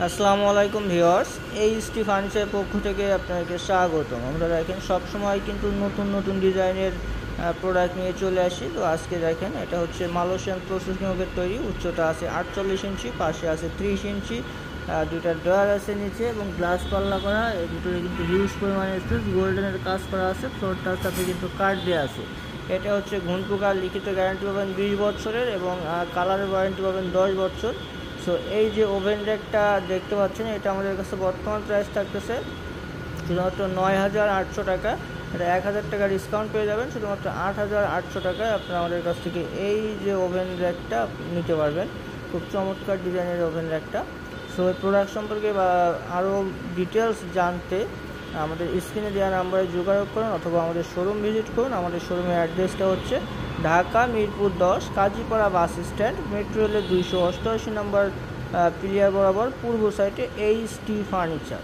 আসসালামু আলাইকুম viewers, HT ফার্নিচারের পক্ষ থেকে আপনাকে স্বাগতম। আমরা দেখেন সবসময় কিন্তু নতুন নতুন ডিজাইনের প্রোডাক্ট নিয়ে চলে আসি। তো আজকে দেখেন এটা হচ্ছে মালয়েশিয়ান প্রসেসিং ওভেন তৈরি। উচ্চতা আছে 48 ইঞ্চি, পাশে আছে 30 ইঞ্চি, দুইটা ড্রয়ার আছে নিচে এবং গ্লাস পাল্লা করা। এর ভিতরে কিন্তু হিউজ পরিমাণে স্পেস, গোল্ডেনের কাজ করা আছে। ফ্লোরটার সাথে কিন্তু কার্ড দেওয়া আছে। এটা হচ্ছে ঘুণ পোকার লিখিত গ্যারান্টি পাবেন 20 বছরের এবং কালারের ওয়ারেন্টি পাবেন 10 বছর। সো এই যে ওভেন র্যাকটা দেখতে পাচ্ছেন, এটা আমাদের কাছে বর্তমান প্রাইস থাকতেছে শুধুমাত্র 9,800 টাকা। এটা 1,000 টাকা ডিসকাউন্ট পেয়ে যাবেন। শুধুমাত্র 8,800 টাকায় আপনারা আমাদের কাছ থেকে এই যে ওভেন র্যাকটা নিতে পারবেন। খুব চমৎকার ডিজাইনের ওভেন র্যাকটা। সো এই প্রোডাক্ট সম্পর্কে বা আরও ডিটেলস জানতে আমাদের স্ক্রিনে দেওয়া নাম্বারে যোগাযোগ করুন অথবা আমাদের শোরুম ভিজিট করুন। আমাদের শোরুমের অ্যাড্রেসটা হচ্ছে Dhaka Mirpur 10 Kazipara bus stand, metro রেলের 288 নম্বর পিলিয়ার বরাবর পূর্ব সাইডে এইচটি ফার্নিচার।